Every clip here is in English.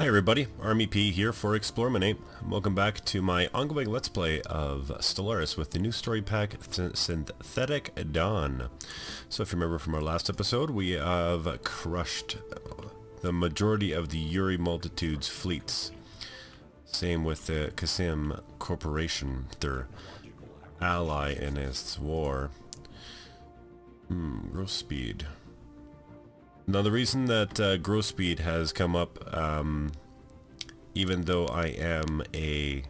Hi everybody, Army P here for eXplorminate. Welcome back to my ongoing Let's Play of Stellaris with the new story pack, Synthetic Dawn. So if you remember from our last episode, we have crushed the majority of the Yuri Multitude's fleets. Same with the Kasim Corporation, their ally in its war. Growth speed. Now the reason that growth speed has come up, even though I am a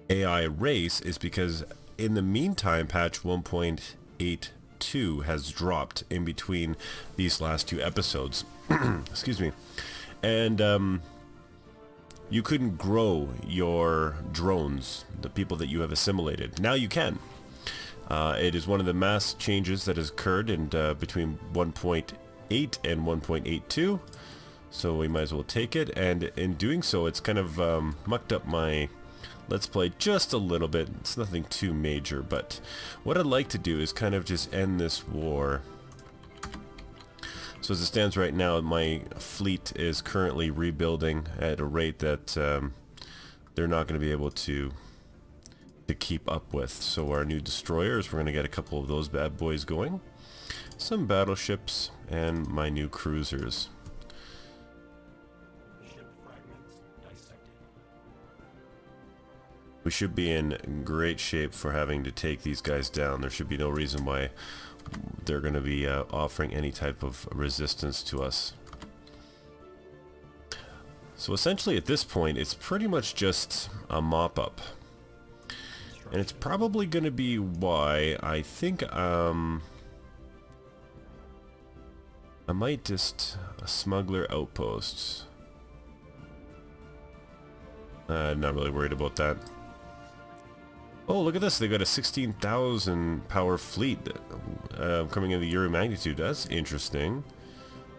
AI race, is because in the meantime patch 1.82 has dropped in between these last two episodes. Excuse me. And you couldn't grow your drones, the people that you have assimilated. Now you can. It is one of the mass changes that has occurred in between 1.8 and 1.82, so we might as well take it, and in doing so it's kind of mucked up my Let's Play just a little bit. It's nothing too major, but what I'd like to do is kind of just end this war. So as it stands right now, my fleet is currently rebuilding at a rate that they're not going to be able to keep up with. So our new destroyers, we're going to get a couple of those bad boys going, some battleships, and my new cruisers. We should be in great shape for having to take these guys down. There should be no reason why they're going to be offering any type of resistance to us. So essentially at this point it's pretty much just a mop-up. And it's probably going to be why I think I might just smuggler outposts. Not really worried about that. Oh, look at this. They got a 16,000 power fleet coming in the Euro magnitude. That's interesting.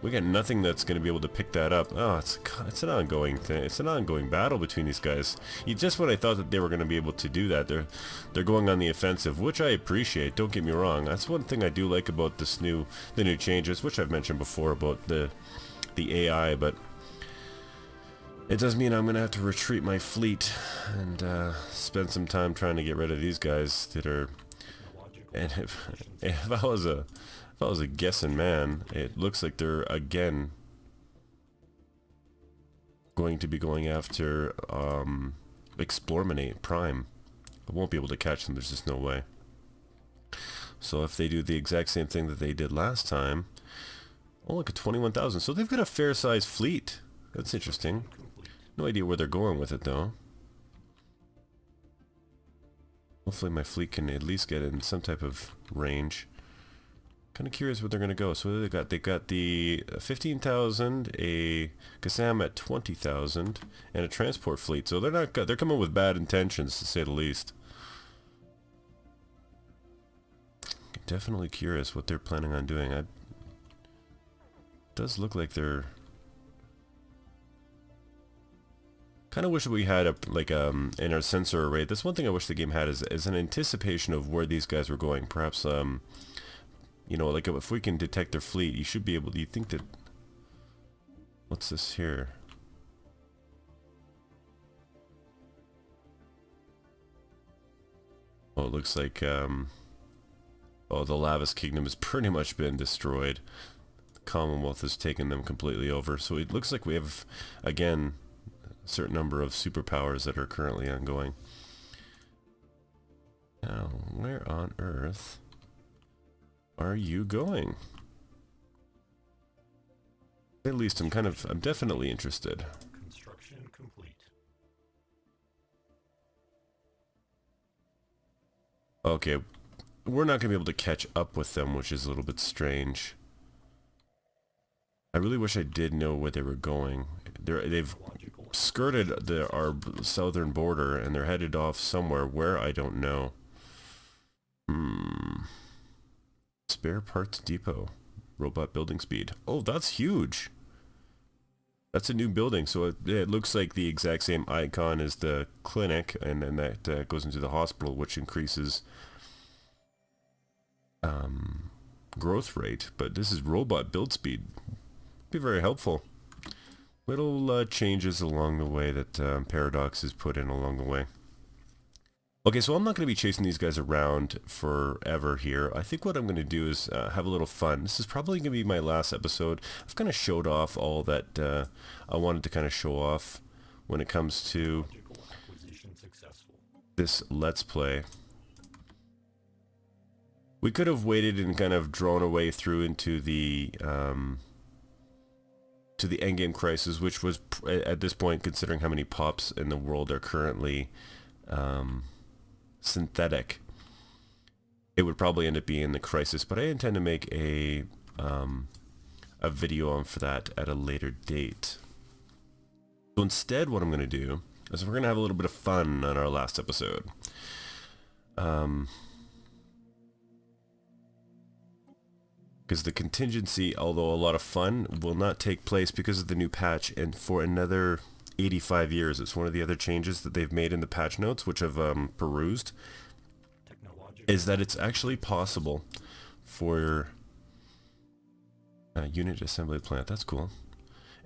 We got nothing that's going to be able to pick that up. Oh, it's an ongoing thing. It's an ongoing battle between these guys. Just when I thought that they were going to be able to do that, they're going on the offensive, which I appreciate. Don't get me wrong. That's one thing I do like about the new changes, which I've mentioned before about the AI, but it does mean I'm going to have to retreat my fleet and spend some time trying to get rid of these guys that are. And if I was a guessing man, it looks like they're again going to be going after eXplorminate Prime. I won't be able to catch them, there's just no way. So if they do the exact same thing that they did last time, oh look at 21,000. So they've got a fair sized fleet. That's interesting. No idea where they're going with it though. Hopefully my fleet can at least get in some type of range. Kind of curious where they're going to go. So what do they got the 15,000, a Kassam at 20,000, and a transport fleet. So they're coming with bad intentions, to say the least. Definitely curious what they're planning on doing. It does look like they're kind of wish that we had in our sensor array. That's one thing I wish the game had is an anticipation of where these guys were going. Perhaps you know, like if we can detect their fleet, you should be able to. You think that? What's this here? Oh, it looks like oh, the Lavis Kingdom has pretty much been destroyed. The Commonwealth has taken them completely over. So it looks like we have again a certain number of superpowers that are currently ongoing. Now, where on earth are you going? At least I'm definitely interested. Construction complete. Okay, we're not going to be able to catch up with them, which is a little bit strange. I really wish I did know where they were going. They've skirted our southern border and they're headed off somewhere where I don't know. Spare parts depot. Robot building speed. Oh, that's huge. That's a new building, so it looks like the exact same icon as the clinic, and then that goes into the hospital, which increases growth rate. But this is robot build speed. Be very helpful. Little changes along the way that Paradox has put in along the way. Okay, so I'm not going to be chasing these guys around forever here. I think what I'm going to do is have a little fun. This is probably going to be my last episode. I've kind of showed off all that I wanted to kind of show off when it comes to this Let's Play. We could have waited and kind of drawn our way through into the endgame crisis, which was, at this point, considering how many pops in the world are currently synthetic, it would probably end up being the crisis, but I intend to make a video on for that at a later date. So instead, what I'm going to do is we're going to have a little bit of fun on our last episode. Because the contingency, although a lot of fun, will not take place because of the new patch and for another 85 years. It's one of the other changes that they've made in the patch notes, which I've perused, is that it's actually possible for unit assembly plant. That's cool.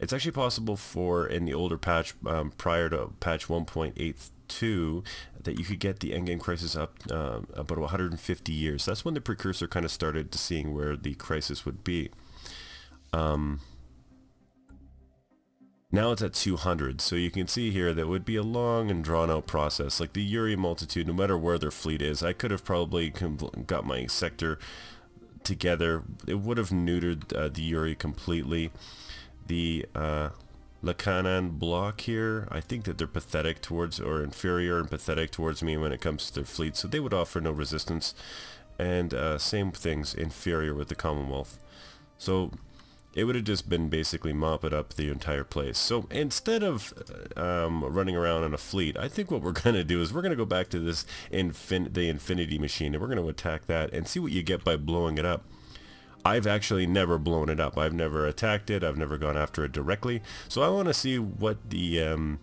It's actually possible for, in the older patch, prior to patch 1.82, that you could get the endgame crisis up about 150 years. That's when the precursor kind of started to seeing where the crisis would be. Now it's at 200, so you can see here that would be a long and drawn out process. Like the Yuri multitude, no matter where their fleet is, I could have probably got my sector together. It would have neutered the Yuri completely. The Lakanan block here, I think that they're pathetic towards, or inferior and pathetic towards me when it comes to their fleet, so they would offer no resistance. And same things, inferior with the Commonwealth. So it would have just been basically mopping up the entire place. So instead of running around in a fleet, I think what we're going to do is we're going to go back to this the Infinity Machine, and we're going to attack that and see what you get by blowing it up. I've actually never blown it up. I've never attacked it. I've never gone after it directly. So I want to see what the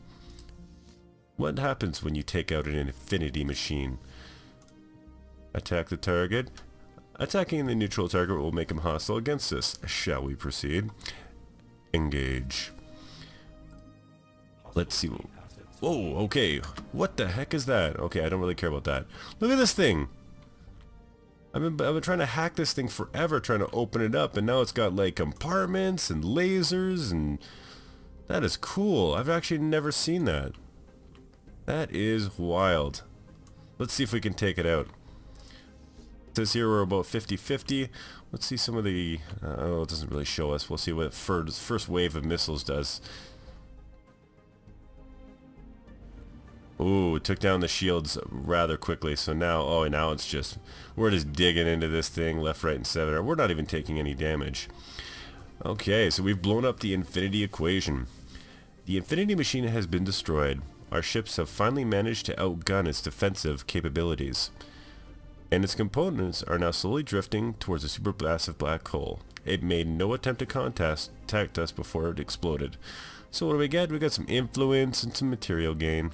what happens when you take out an Infinity Machine. Attack the target. Attacking the neutral target will make him hostile against us. Shall we proceed? Engage. Let's see. Whoa, okay. What the heck is that? Okay, I don't really care about that. Look at this thing. I've been trying to hack this thing forever, trying to open it up, and now it's got like compartments and lasers, and that is cool. I've actually never seen that. That is wild. Let's see if we can take it out. It says here we're about 50-50. Let's see some of the... oh, it doesn't really show us. We'll see what first wave of missiles does. Ooh, it took down the shields rather quickly. So now, oh, now it's just... we're just digging into this thing left, right, and center. We're not even taking any damage. Okay, so we've blown up the Infinity Equation. The Infinity Machine has been destroyed. Our ships have finally managed to outgun its defensive capabilities. And its components are now slowly drifting towards a supermassive black hole. It made no attempt to contact us before it exploded. So what do we get? We got some influence and some material gain.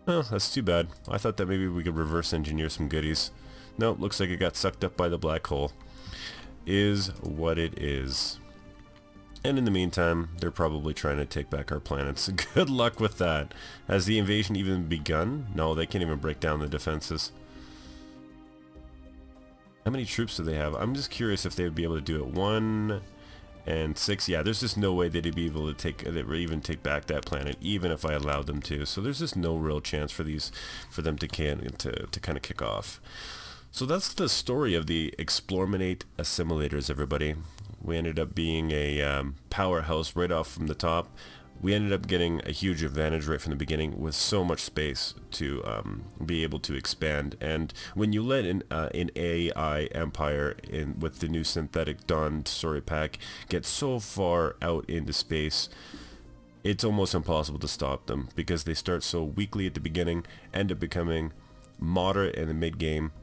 Oh, that's too bad. I thought that maybe we could reverse engineer some goodies. Nope, looks like it got sucked up by the black hole. Is what it is. And in the meantime, they're probably trying to take back our planets. Good luck with that. Has the invasion even begun? No, they can't even break down the defenses. How many troops do they have? I'm just curious if they would be able to do it. 1 and 6. Yeah, there's just no way they'd be able to even take back that planet, even if I allowed them to. So there's just no real chance for them to kind of kick off. So that's the story of the eXplorminate assimilators, everybody. We ended up being a powerhouse right off from the top. We ended up getting a huge advantage right from the beginning with so much space to be able to expand. And when you let an AI empire with the new Synthetic Dawn story pack get so far out into space, it's almost impossible to stop them because they start so weakly at the beginning, end up becoming moderate in the mid-game.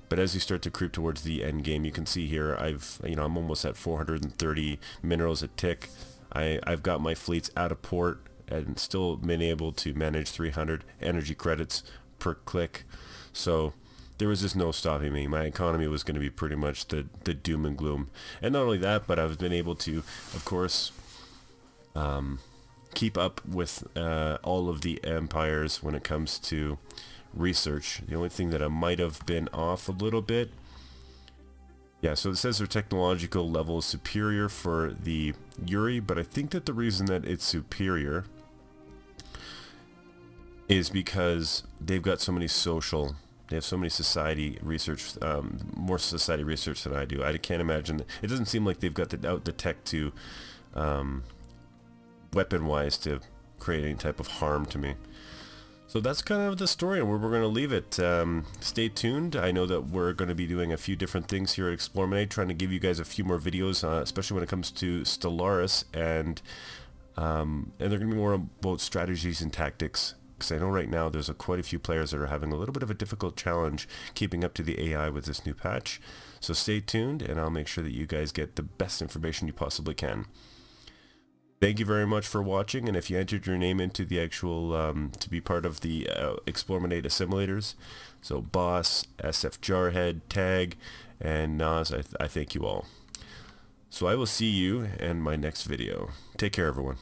But as you start to creep towards the end game, you can see here I'm almost at 430 minerals a tick. I've got my fleets out of port and still been able to manage 300 energy credits per click. So there was just no stopping me. My economy was going to be pretty much the doom and gloom. And not only that, but I've been able to, of course, keep up with all of the empires when it comes to research. The only thing that I might have been off a little bit, yeah, so it says their technological level is superior for the Yuri, but I think that the reason that it's superior is because they've got so many they have so many society research, more society research than I do. I can't imagine, it doesn't seem like they've got the tech to, weapon-wise, to create any type of harm to me. So that's kind of the story and where we're going to leave it. Stay tuned. I know that we're going to be doing a few different things here at eXplorminate, trying to give you guys a few more videos, especially when it comes to Stellaris, and they're going to be more about strategies and tactics, because I know right now there's quite a few players that are having a little bit of a difficult challenge keeping up to the AI with this new patch. So stay tuned, and I'll make sure that you guys get the best information you possibly can. Thank you very much for watching, and if you entered your name into the actual, to be part of the eXplorminate assimilators, so Boss, SF Jarhead, Tag, and Nas, I thank you all. So I will see you in my next video. Take care, everyone.